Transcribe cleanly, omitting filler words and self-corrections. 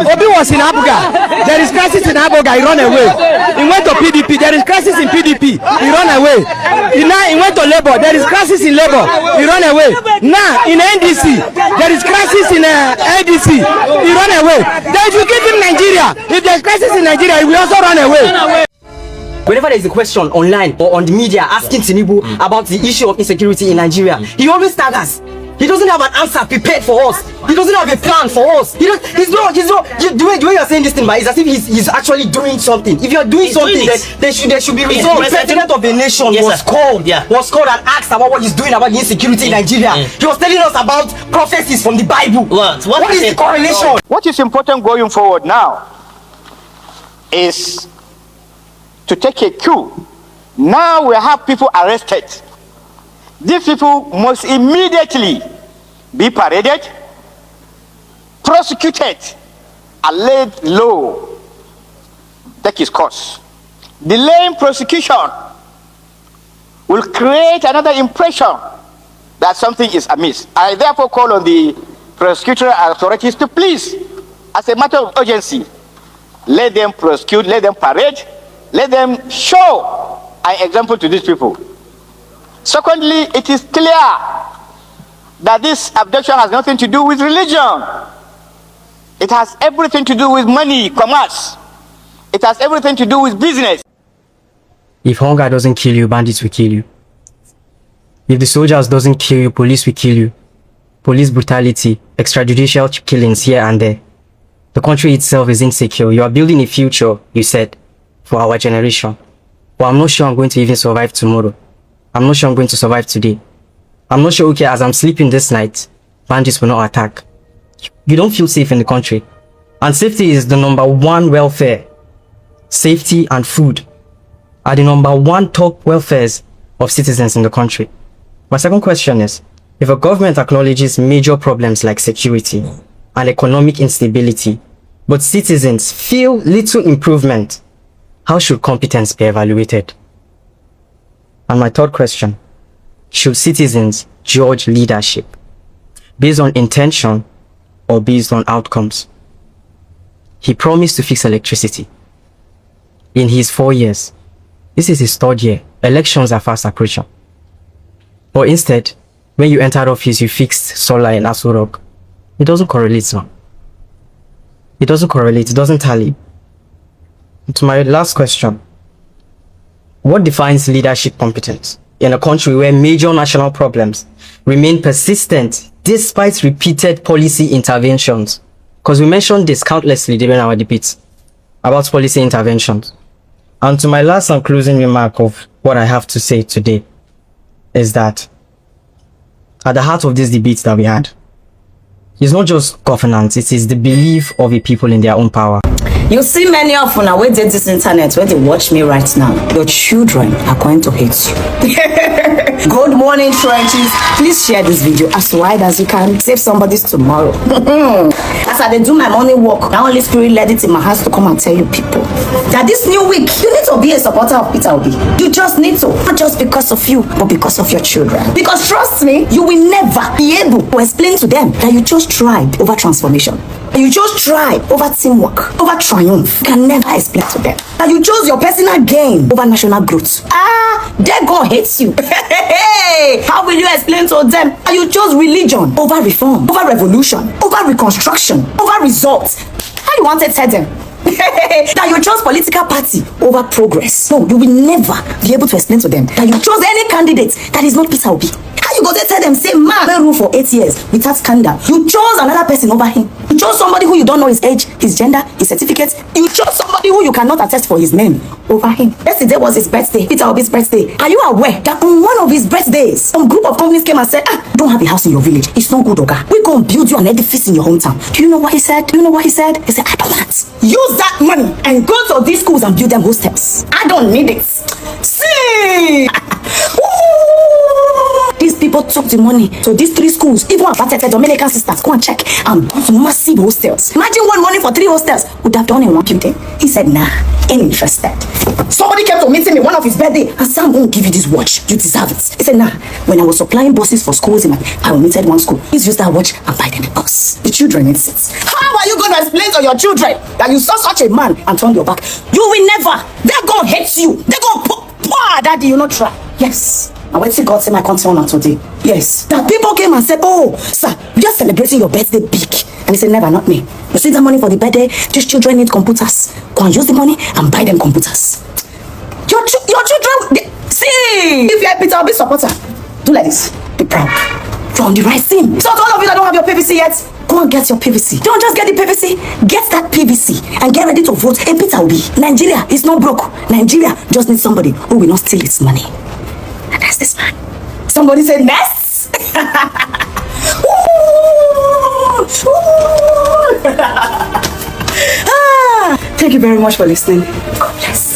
Obi was in Abuja. There is crisis in Abuja. He run away. He went to PDP. There is crisis in PDP. He run away. He went to Labour. There is crisis in Labour. He run away. Now in NDC, there is crisis in NDC. He run away. Then if you give him Nigeria, if there is crisis in Nigeria, he will also run away. Whenever there is a question online or on the media asking Tinubu about the issue of insecurity in Nigeria, he always staggers. He doesn't have an answer prepared for us. He doesn't have a plan for us. He's not. The way you're saying this thing, but it's as if he's actually doing something. If you're doing something, then there should be results. The president of the nation was called and asked about what he's doing about the insecurity in Nigeria. He was telling us about prophecies from the Bible. What is the correlation? What is important going forward now is to take a cue. Now we have people arrested. These people must immediately be paraded, prosecuted, and laid low. Take his course. Delaying prosecution will create another impression that something is amiss. I therefore call on the prosecutorial authorities to please, as a matter of urgency, let them prosecute, let them parade, let them show an example to these people. Secondly, it is clear that this abduction has nothing to do with religion. It has everything to do with money, commerce. It has everything to do with business. If hunger doesn't kill you, bandits will kill you. If the soldiers doesn't kill you, police will kill you. Police brutality, extrajudicial killings here and there. The country itself is insecure. You are building a future, you said, for our generation. But I'm not sure I'm going to even survive tomorrow. I'm not sure I'm going to survive today. I'm not sure, okay, as I'm sleeping this night, bandits will not attack. You don't feel safe in the country. And safety is the #1 welfare. Safety and food are the #1 top welfares of citizens in the country. My second question is, if a government acknowledges major problems like security and economic instability, but citizens feel little improvement, how should competence be evaluated? And my third question, should citizens judge leadership based on intention or based on outcomes? He promised to fix electricity in his 4 years. This is his 3rd year. Elections are fast approaching. But instead, when you entered office, you fixed solar in Aso Rock. It doesn't correlate now. It doesn't correlate. It doesn't tally. And to my last question, what defines leadership competence in a country where major national problems remain persistent despite repeated policy interventions? Because we mentioned this countlessly during our debates about policy interventions. And to my last and closing remark of what I have to say today is that at the heart of this debate that we had is not just governance, it is the belief of a people in their own power. You see many of una wey dey this internet where they watch me right now. Your children are going to hate you. Good morning, trenches. Please share this video as wide as you can. Save somebody's tomorrow. As I dey do my morning work, now Holy Spirit led it in my heart to come and tell you people that this new week, you need to be a supporter of Peter Obi. You just need to, not just because of you, but because of your children. Because trust me, you will never be able to explain to them that you just tried over transformation. You just try over teamwork, over triumph. You can never explain to them that you chose your personal gain over national growth. They're gonna hate you. How will you explain to them that you chose religion over reform, over revolution, over reconstruction, over results? How you want to tell them that you chose political party over progress? No, you will never be able to explain to them that you chose any candidate that is not Peter Obi. How you go to tell them, say, man, been rule for 8 years without scandal. You chose another person over him. You chose somebody who you don't know his age, his gender, his certificates. You chose somebody who you cannot attest for his name over him. Yesterday was his birthday, Peter Obi's birthday. Are you aware that on one of his birthdays, some group of companies came and said, don't have a house in your village. It's no good, Oga. We're going to build you an edifice in your hometown. Do you know what he said? Do you know what he said? He said, I don't want. Use that money and go to these schools and build them hostels. I don't need it. See! These people took the money to these 3 schools, even aparted Dominican sisters. Go and check and build massive hostels. Imagine one money for 3 hostels would have done in one building. He said, nah, ain't interested. Somebody came to meet me one of his birthday and said, I'm going to give you this watch. You deserve it. He said, nah, when I was supplying buses for schools, I omitted one school. Please use that watch and buy them a bus. The children need it. How are you going to explain to your children that you saw such a man and turned your back? You will never. They're going to hate you. They're going to daddy, you not try. Yes. And when God said my concern on today, yes, that people came and said, oh, sir, we are celebrating your birthday big. And he said, never, not me. You see the money for the birthday? These children need computers. Go and use the money and buy them computers. Your children, see, if you're a Peter Obi supporter, do like this. Be proud. You're on the right thing. So to all of you that don't have your PVC yet, go and get your PVC. Don't just get the PVC, get that PVC and get ready to vote. Hey, Peter Obi, Nigeria is not broke. Nigeria just needs somebody who will not steal its money. And that's this man. Somebody said, Ness. Thank you very much for listening. God bless.